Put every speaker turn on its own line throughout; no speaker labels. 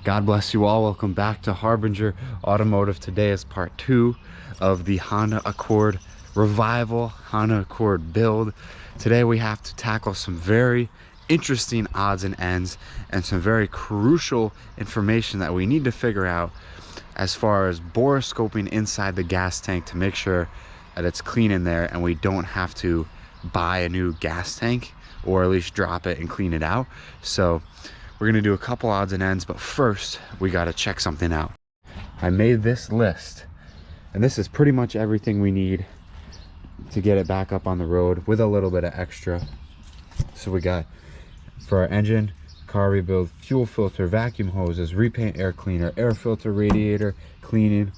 God bless you all. Welcome back to Harbinger Automotive. Today is part 2 of the Honda Accord Revival Honda Accord build. Today we have to tackle some very interesting odds and ends and some very crucial information that we need to figure out as far as borescoping inside the gas tank to make sure that it's clean in there and we don't have to buy a new gas tank, or at least drop it and clean it out. So we're gonna do a couple odds and ends, but first we gotta check something out. I made this list, and this is pretty much everything we need to get it back up on the road with a little bit of extra. So we got, for our engine, car rebuild, fuel filter, vacuum hoses, repaint, air cleaner, air filter, radiator cleaning,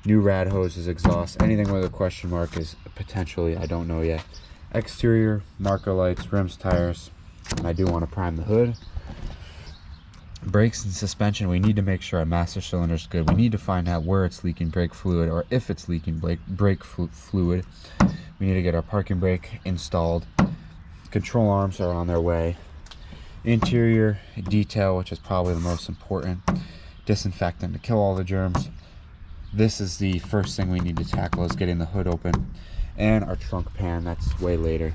new rad hoses, exhaust, anything with a question mark is potentially, I don't know yet. Exterior, marker lights, rims, tires, and I do want to prime the hood. Brakes and suspension, we need to make sure our master cylinder is good. We need to find out where it's leaking brake fluid, or if it's leaking brake fluid. We need to get our parking brake installed. Control arms are on their way. Interior detail, which is probably the most important. Disinfectant to kill all the germs. This is the first thing we need to tackle, is getting the hood open. And our trunk pan, that's way later.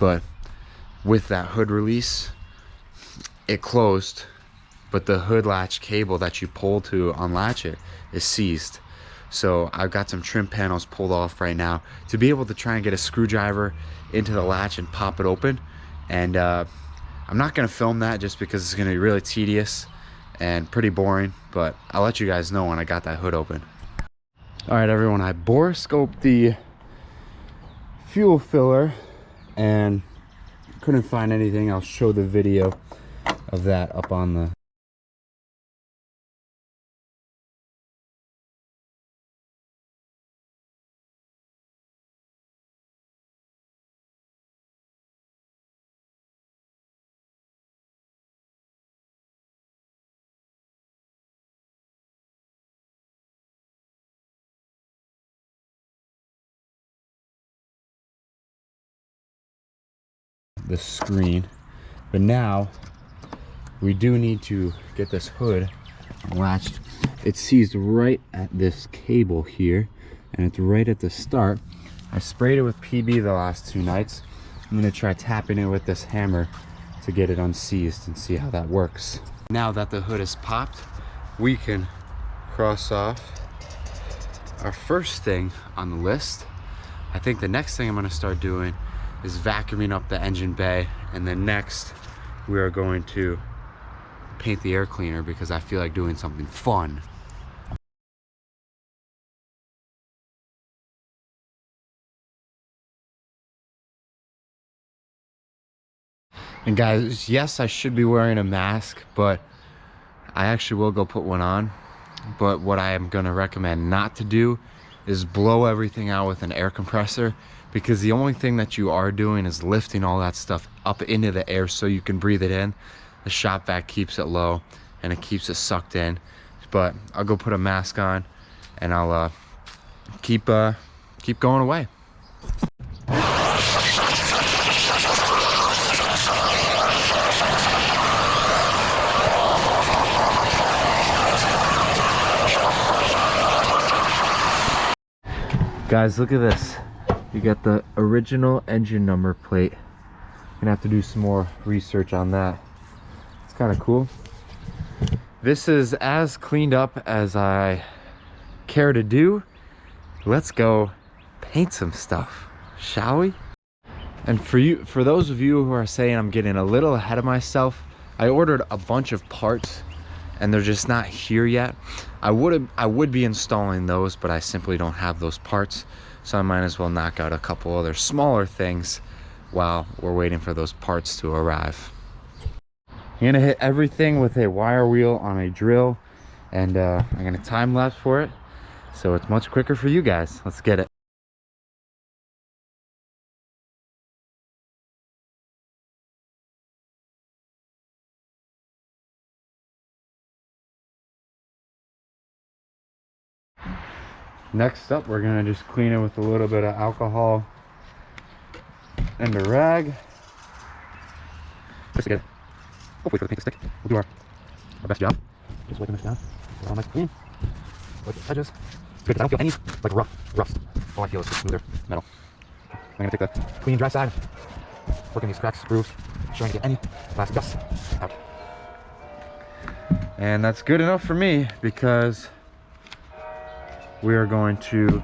But with that hood release, it closed, but the hood latch cable that you pull to unlatch it is seized. So I've got some trim panels pulled off right now to be able to try and get a screwdriver into the latch and pop it open. And I'm not gonna film that just because it's gonna be really tedious and pretty boring, but I'll let you guys know when I got that hood open. All right, everyone, I borescoped the fuel filler and couldn't find anything. I'll show the video of that up on the screen. But now we do need to get this hood latched. It's seized right at this cable here, and it's right at the start. I sprayed it with PB the last 2 nights. I'm gonna try tapping it with this hammer to get it unseized and see how that works. Now that the hood is popped, we can cross off our first thing on the list. I think the next thing I'm gonna start doing is vacuuming up the engine bay, and then next we are going to paint the air cleaner because I feel like doing something fun. And guys, yes, I should be wearing a mask, but I actually will go put one on. But what I am gonna recommend not to do is blow everything out with an air compressor, because the only thing that you are doing is lifting all that stuff up into the air so you can breathe it in. The shop vac keeps it low and it keeps it sucked in. But I'll go put a mask on and I'll keep going away. Guys, look at this. You got the original engine number plate. Gonna have to do some more research on that. It's kind of cool. This is as cleaned up as I care to do. Let's go paint some stuff, shall we? And for those of you who are saying I'm getting a little ahead of myself, I ordered a bunch of parts and they're just not here yet. I would be installing those, but I simply don't have those parts. So I might as well knock out a couple other smaller things while we're waiting for those parts to arrive. I'm gonna hit everything with a wire wheel on a drill, and I'm gonna time lapse for it so it's much quicker for you guys. Let's get it. Next up, we're gonna just clean it with a little bit of alcohol and a rag. Just to get it. Hopefully for the paint to stick. We'll do our best job.
Just wiping this down. So I'm like, wipe the edges. It's good because I don't feel any like rust. All I feel is just smoother metal. I'm gonna take the clean, dry side, working these cracks, grooves, trying to get any last dust out.
And that's good enough for me because we are going to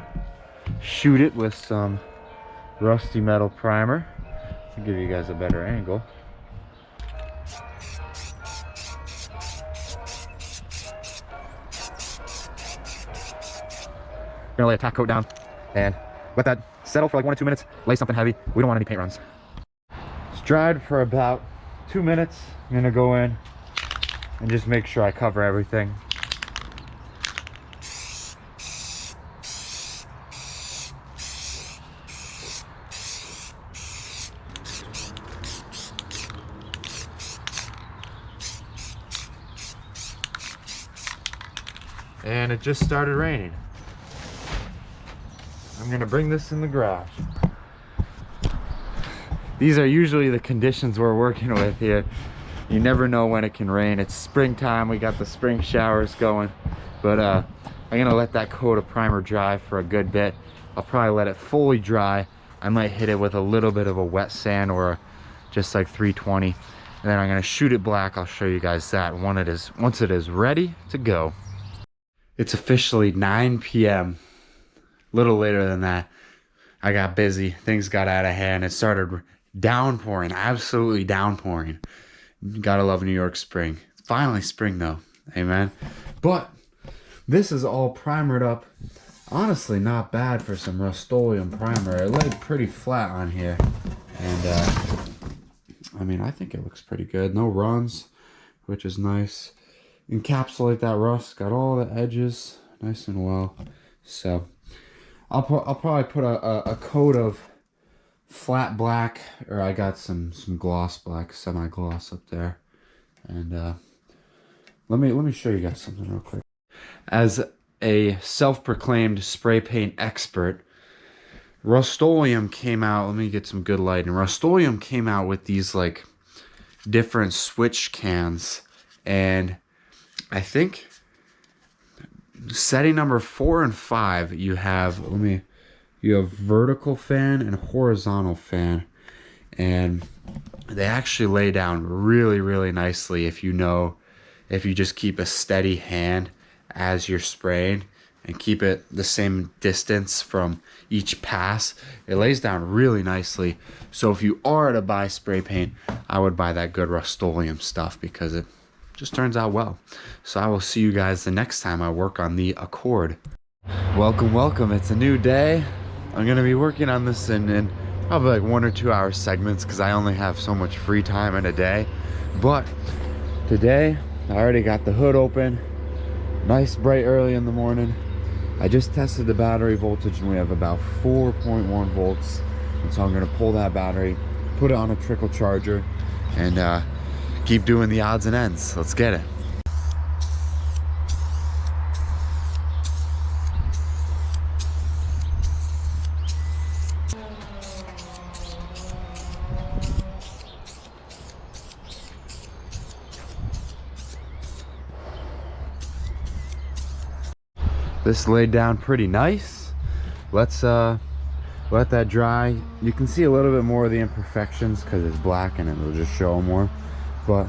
shoot it with some rusty metal primer to give you guys a better angle.
Gonna lay a tack coat down and let that settle for like 1 or 2 minutes. Lay something heavy. We don't want any paint runs.
It's dried for about 2 minutes. I'm gonna go in and just make sure I cover everything. And it just started raining. I'm gonna bring this in the garage. These are usually the conditions we're working with here. You never know when it can rain. It's springtime, we got the spring showers going. But I'm gonna let that coat of primer dry for a good bit. I'll probably let it fully dry. I might hit it with a little bit of a wet sand or just like 320. And then I'm gonna shoot it black. I'll show you guys that once it is ready to go. It's officially 9 p.m. A little later than that. I got busy, things got out of hand. It started downpouring, absolutely downpouring. Gotta love New York spring. It's finally spring though, amen. But this is all primered up. Honestly, not bad for some Rust-Oleum primer. It laid pretty flat on here. And I mean, I think it looks pretty good. No runs, which is nice. Encapsulate that rust, got all the edges nice and well. So I'll probably put a coat of flat black, or I got some gloss black, semi-gloss up there. And let me show you guys something real quick. As a self-proclaimed spray paint expert, Rust-Oleum came out, let me get some good lighting. Rust-Oleum came out with these like different switch cans, and I think setting number 4 and 5, you have vertical fan and horizontal fan, and they actually lay down really nicely if you just keep a steady hand as you're spraying and keep it the same distance from each pass. It lays down really nicely. So if you are to buy spray paint, I would buy that good Rust-Oleum stuff because it just turns out well. So I will see you guys the next time I work on the Accord. Welcome. It's a new day. I'm gonna be working on this in probably like 1 or 2 hour segments because I only have so much free time in a day. But today I already got the hood open, nice bright early in the morning. I just tested the battery voltage and we have about 4.1 volts. And so I'm gonna pull that battery, put it on a trickle charger, and keep doing the odds and ends. Let's get it. This laid down pretty nice. Let's let that dry. You can see a little bit more of the imperfections because it's black and it'll just show more, but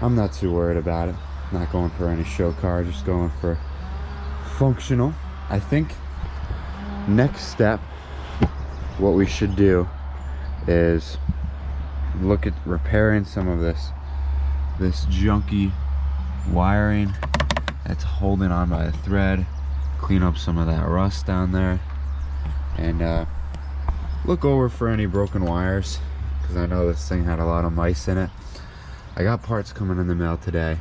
I'm not too worried about it. Not going for any show car, just going for functional. I think next step, what we should do is look at repairing some of this junky wiring that's holding on by a thread, clean up some of that rust down there, and look over for any broken wires because I know this thing had a lot of mice in it. I got parts coming in the mail today,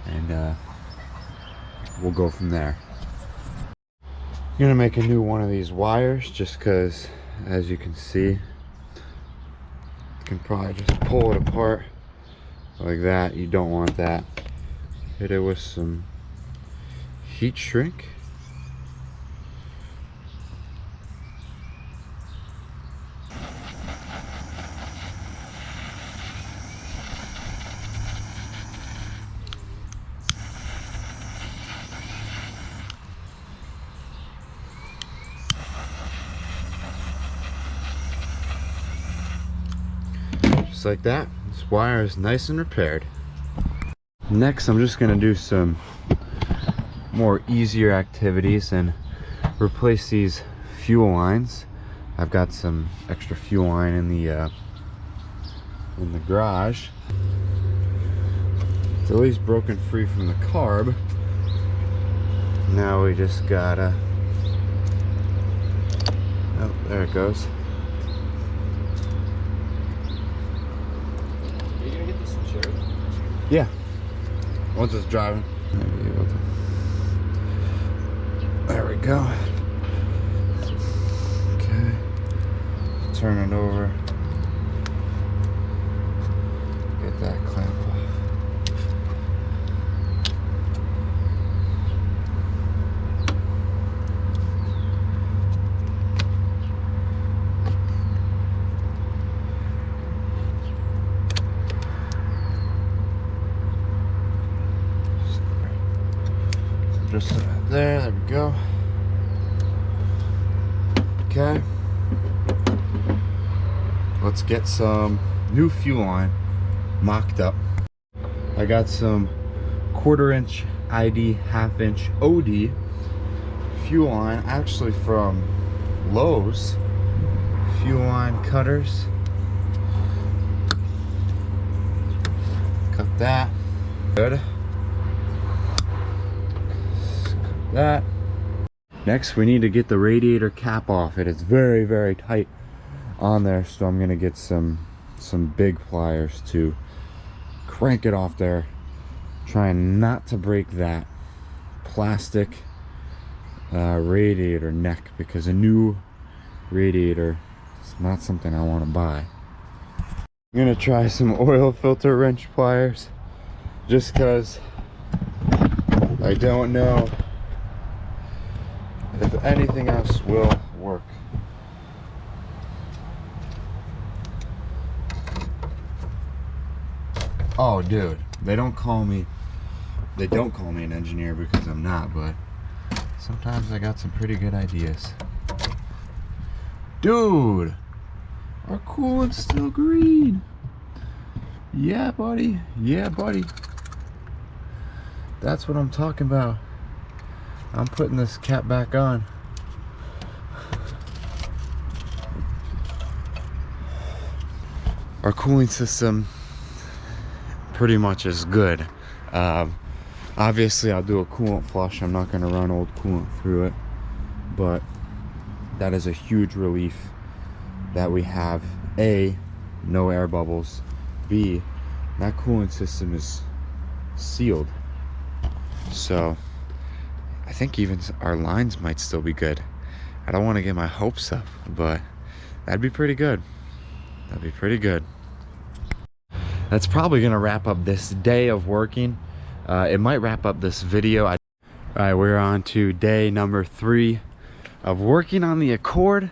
and we'll go from there. I'm gonna make a new one of these wires just because, as you can see, you can probably just pull it apart like that. You don't want that. Hit it with some heat shrink. Just like that, this wire is nice and repaired. Next, I'm just gonna do some more easier activities and replace these fuel lines. I've got some extra fuel line in the garage. It's at least broken free from the carb. Now we just gotta, oh, there it goes.
Are you gonna get this insured?
Yeah, once it's driving. There we go. Okay, turn it over. Get that clamp off. Just there we go. Okay, let's get some new fuel line mocked up. I got some 1/4 inch ID, 1/2 inch OD fuel line, actually from Lowe's. Fuel line cutters. Cut that. Good. That. Next, we need to get the radiator cap off. It is very, very tight on there, so I'm gonna get some big pliers to crank it off there, trying not to break that plastic radiator neck, because a new radiator is not something I want to buy. I'm gonna try some oil filter wrench pliers, just because I don't know if anything else will work. Oh dude, they don't call me an engineer because I'm not, but sometimes I got some pretty good ideas. Dude, our coolant's still green. Yeah buddy, yeah buddy. That's what I'm talking about. I'm putting this cap back on. Our cooling system pretty much is good. Obviously I'll do a coolant flush. I'm not going to run old coolant through it, but that is a huge relief that we have A, no air bubbles, B, that coolant system is sealed. So I think even our lines might still be good. I don't want to get my hopes up, but that'd be pretty good. That'd be pretty good. That's probably gonna wrap up this day of working. It might wrap up this video. All right, we're on to day number 3 of working on the Accord.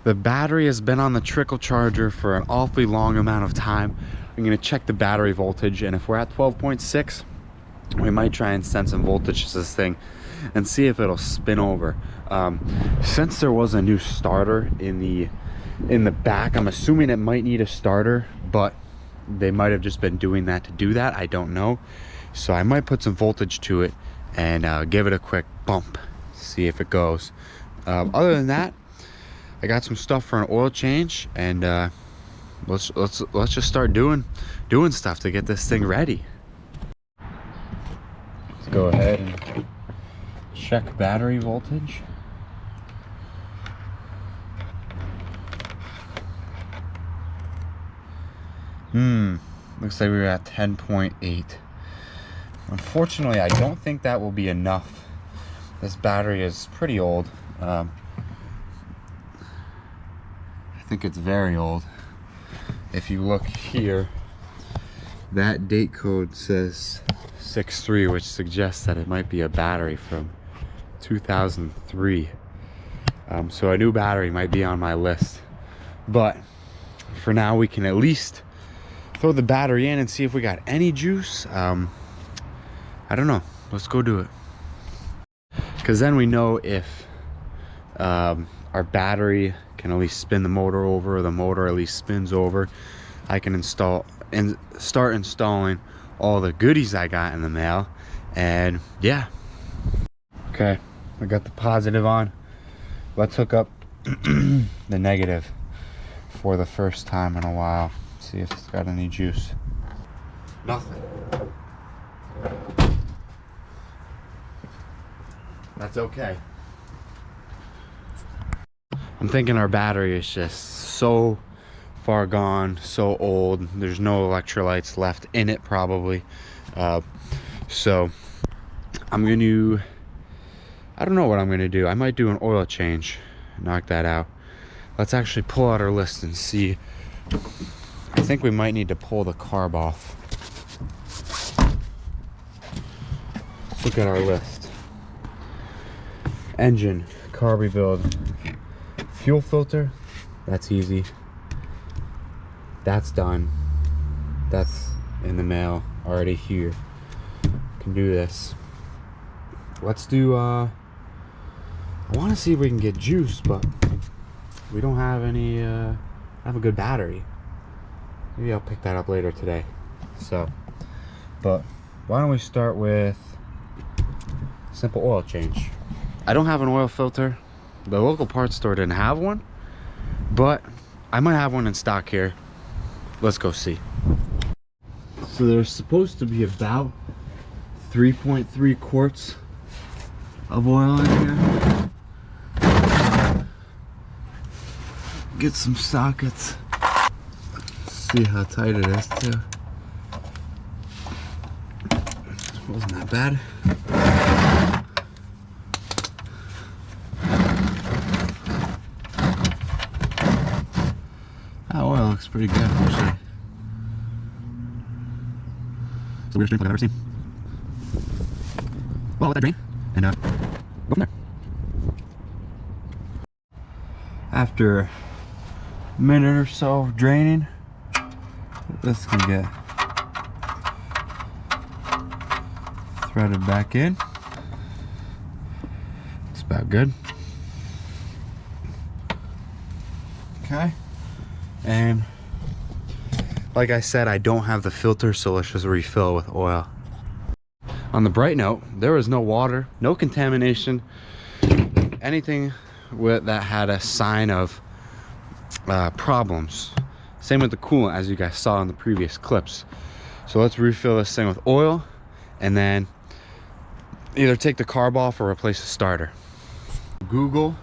The battery has been on the trickle charger for an awfully long amount of time. I'm gonna check the battery voltage, and if we're at 12.6, we might try and send some voltage to this thing and see if it'll spin over. Since there was a new starter in the back, I'm assuming it might need a starter, but they might have just been doing that to do that. I don't know. So I might put some voltage to it and give it a quick bump, see if it goes. Other than that, I got some stuff for an oil change, and let's just start doing stuff to get this thing ready. Let's go ahead and check battery voltage. Looks like we were at 10.8. Unfortunately, I don't think that will be enough. This battery is pretty old. I think it's very old. If you look here, that date code says 63, which suggests that it might be a battery from 2003. So a new battery might be on my list, but for now we can at least throw the battery in and see if we got any juice. I don't know, let's go do it, because then we know if our battery can at least spin the motor over, or the motor at least spins over. I can install and start installing all the goodies I got in the mail. And yeah. Okay, I got the positive on. Let's hook up the negative for the first time in a while. See if it's got any juice. Nothing. That's okay. I'm thinking our battery is just so far gone, so old. There's no electrolytes left in it probably. So I'm going to, I don't know what I'm going to do. I might do an oil change, knock that out. Let's actually pull out our list and see. I think we might need to pull the carb off. Let's look at our list. Engine, carb rebuild, fuel filter, that's easy. That's done. That's in the mail already here. Can do this. Let's do I want to see if we can get juice, but we don't have any have a good battery. Maybe I'll pick that up later today. So, but why don't we start with simple oil change. I don't have an oil filter. The local parts store didn't have one, but I might have one in stock here. Let's go see. So there's supposed to be about 3.3 quarts of oil in here. Get some sockets. See how tight it is too. Wasn't that bad. That oil looks pretty good actually. It's the weirdest drink I've ever seen. Well, let that drain and go from there. After a minute or so of draining, this can get threaded back in. It's about good. Okay. And like I said, I don't have the filter, so let's just refill with oil. On the bright note, there was no water, no contamination, anything that had a sign of problems. Same with the coolant, as you guys saw in the previous clips. So let's refill this thing with oil and then either take the carb off or replace the starter. Google,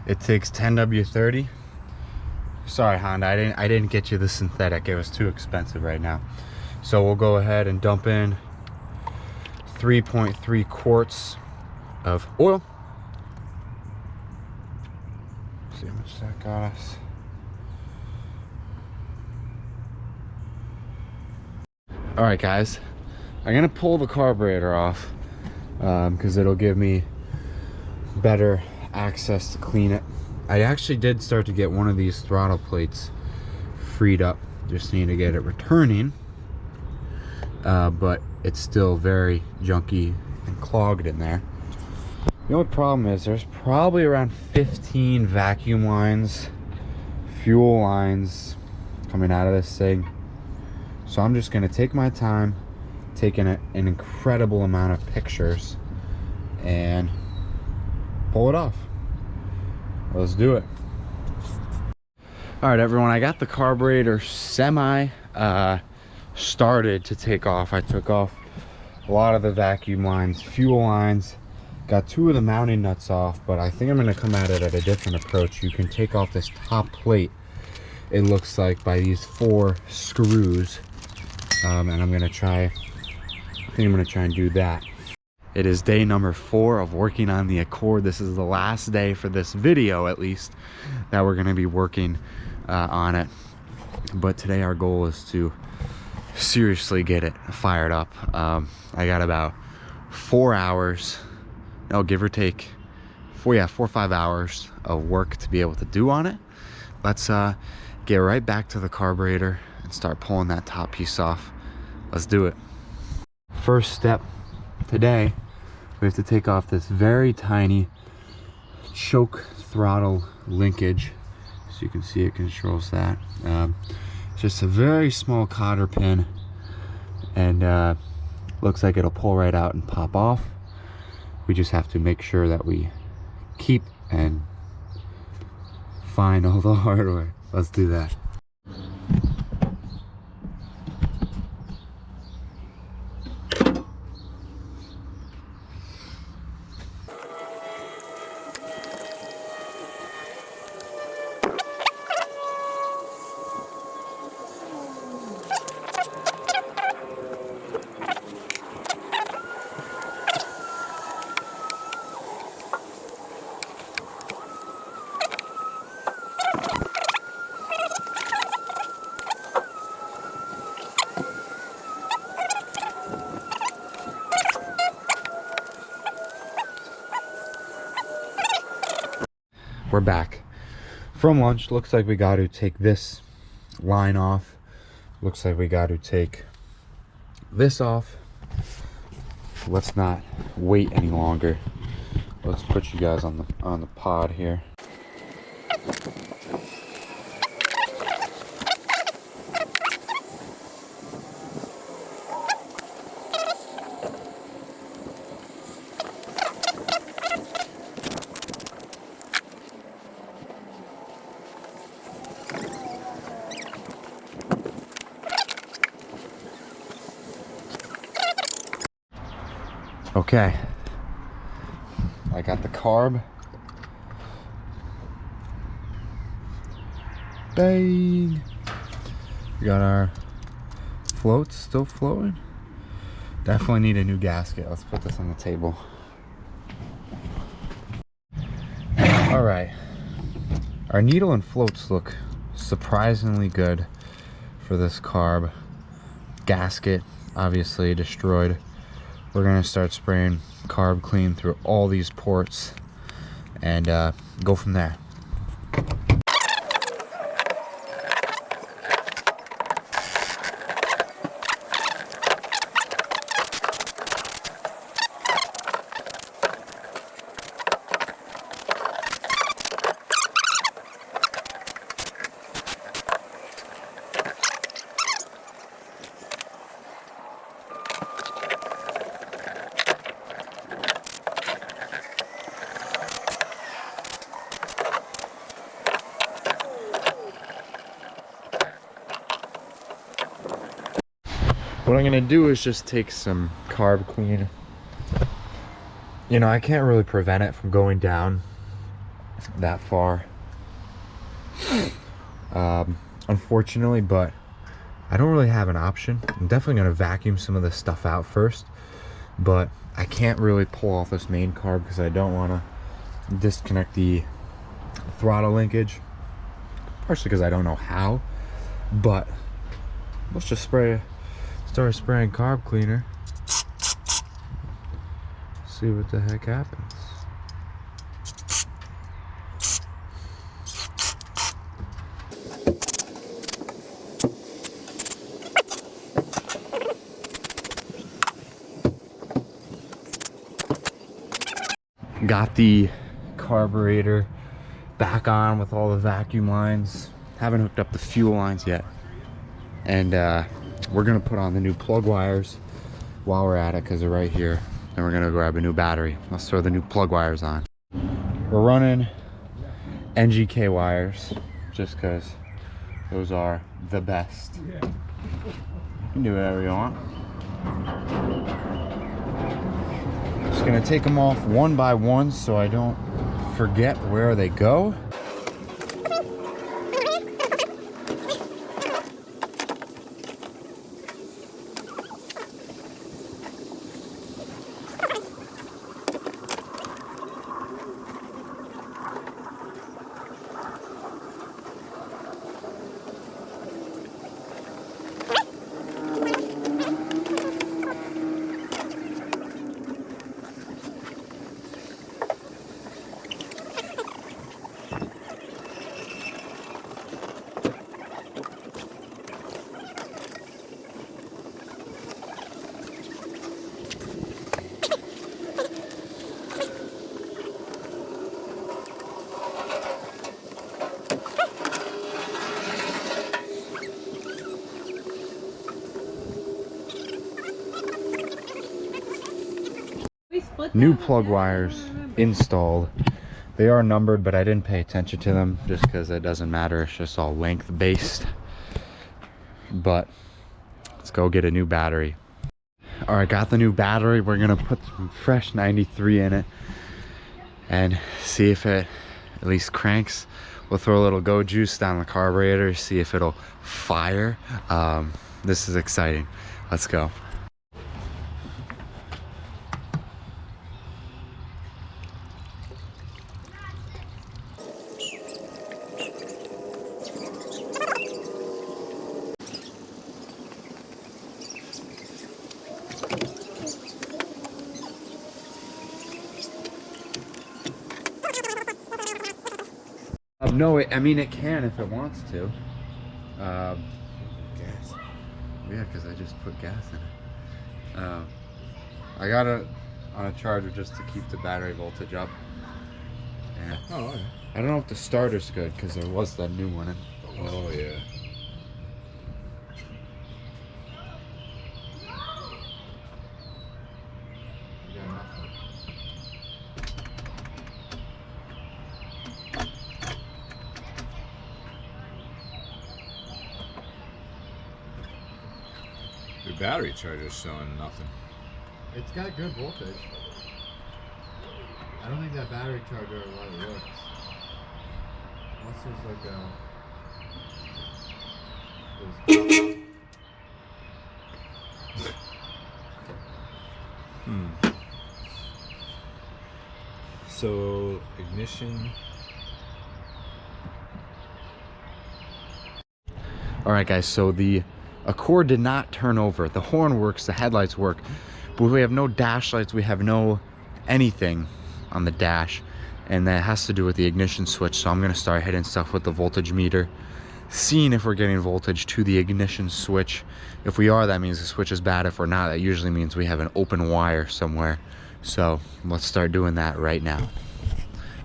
it takes 10W30. Sorry Honda, I didn't get you the synthetic. It was too expensive right now. So we'll go ahead and dump in 3.3 quarts of oil. See how much that got us. All right guys, I'm gonna pull the carburetor off because it'll give me better access to clean it. I actually did start to get one of these throttle plates freed up. Just need to get it returning, but it's still very junky and clogged in there. The only problem is there's probably around 15 vacuum lines, fuel lines coming out of this thing. So I'm just gonna take my time, taking an incredible amount of pictures and pull it off. Let's do it. All right, everyone, I got the carburetor semi started to take off. I took off a lot of the vacuum lines, fuel lines, got 2 of the mounting nuts off, but I think I'm gonna come at it at a different approach. You can take off this top plate, it looks like, by these 4 screws, and I'm gonna try and do that. It is day number 4 of working on the Accord. This is the last day for this video, at least, that we're gonna be working on it. But today our goal is to seriously get it fired up. I got about 4 hours, no, give or take, 4 or 5 hours of work to be able to do on it. Let's get right back to the carburetor and start pulling that top piece off. Let's do it. First step today, we have to take off this very tiny choke throttle linkage. So you can see it controls that. Just a very small cotter pin, and looks like it'll pull right out and pop off. We just have to make sure that we keep and find all the hardware. Let's do that. We're back from lunch. Looks like we got to take this line off. Looks like we got to take this off. Let's not wait any longer. Let's put you guys on the pod here. Okay, I got the carb. Bang! We got our floats still floating. Definitely need a new gasket. Let's put this on the table. All right, our needle and floats look surprisingly good for this carb. Gasket obviously destroyed. We're gonna start spraying carb clean through all these ports and go from there. What I'm gonna do is just take some carb clean. You know, I can't really prevent it from going down that far, unfortunately, but I don't really have an option. I'm definitely gonna vacuum some of this stuff out first, but I can't really pull off this main carb because I don't want to disconnect the throttle linkage, partially because I don't know how. But let's just start spraying carb cleaner, see what the heck happens. Got the carburetor back on with all the vacuum lines. Haven't hooked up the fuel lines yet, and we're gonna put on the new plug wires while we're at it because they're right here. And we're gonna grab a new battery. Let's throw the new plug wires on. We're running NGK wires just because those are the best. You can do whatever you want. Just gonna take them off one by one so I don't forget where they go. new plug wires installed. They are numbered, but I didn't pay attention to them just because it doesn't matter. It's just all length based. But let's go get a new battery. All right, got the new battery. We're gonna put some fresh 93 in it and see if it at least cranks. We'll throw a little go juice down the carburetor, see if it'll fire. This is exciting. Let's go. No, I mean it can if it wants to. Gas. Yeah, because I just put gas in it. I got it on a charger just to keep the battery voltage up. Yeah.
Oh, okay.
I don't know if the starter's good because there was that new one in.
Oh, yeah. The battery charger's showing nothing.
It's got good voltage. I don't think that battery charger a lot works. Unless there's like a...
So, ignition.
All right, guys, so the Accord did not turn over. The horn works, the headlights work, but we have no dash lights, we have no anything on the dash, and that has to do with the ignition switch. So I'm gonna start hitting stuff with the voltage meter, seeing if we're getting voltage to the ignition switch. If we are, that means the switch is bad. If we're not, that usually means we have an open wire somewhere. So let's start doing that right now.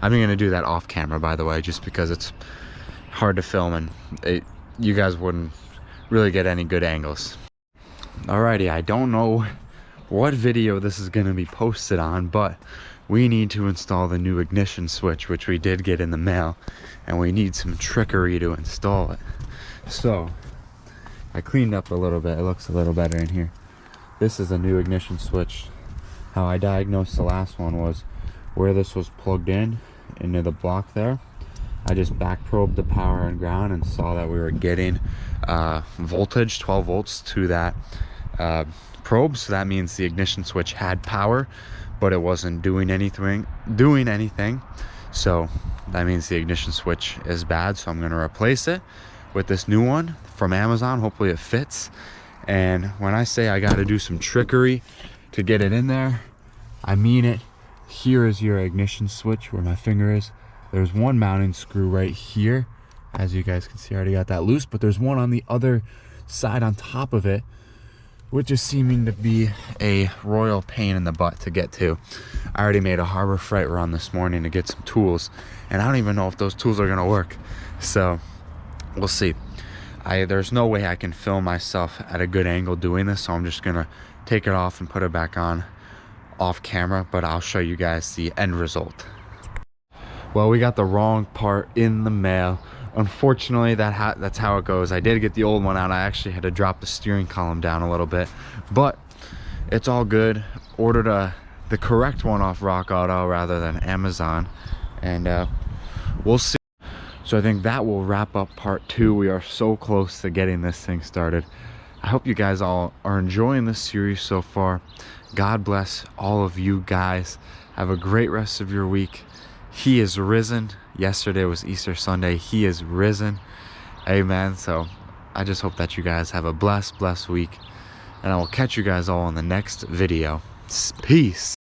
I'm gonna do that off camera, by the way, just because it's hard to film and you guys wouldn't really get any good angles. Alrighty, I don't know what video this is going to be posted on, but we need to install the new ignition switch, which we did get in the mail, and we need some trickery to install it. So I cleaned up a little bit. It looks a little better in here. This is a new ignition switch. How I diagnosed the last one was where this was plugged in into the block there. I just back probed the power and ground and saw that we were getting voltage, 12 volts to that probe. So that means the ignition switch had power, but it wasn't doing anything. So that means the ignition switch is bad. So I'm going to replace it with this new one from Amazon. Hopefully it fits. And when I say I got to do some trickery to get it in there, I mean it. Here is your ignition switch where my finger is. There's one mounting screw right here. As you guys can see, I already got that loose, but there's one on the other side on top of it, which is seeming to be a royal pain in the butt to get to. I already made a Harbor Freight run this morning to get some tools, and I don't even know if those tools are gonna work. So we'll see. There's no way I can film myself at a good angle doing this, so I'm just gonna take it off and put it back on off camera, but I'll show you guys the end result. Well, we got the wrong part in the mail. Unfortunately, that's how it goes. I did get the old one out. I actually had to drop the steering column down a little bit, but it's all good. Ordered the correct one off Rock Auto rather than Amazon, and we'll see. So I think that will wrap up part 2. We are so close to getting this thing started. I hope you guys all are enjoying this series so far. God bless all of you guys. Have a great rest of your week. He is risen. Yesterday was Easter Sunday. He is risen. Amen. So I just hope that you guys have a blessed week. And I will catch you guys all in the next video. Peace.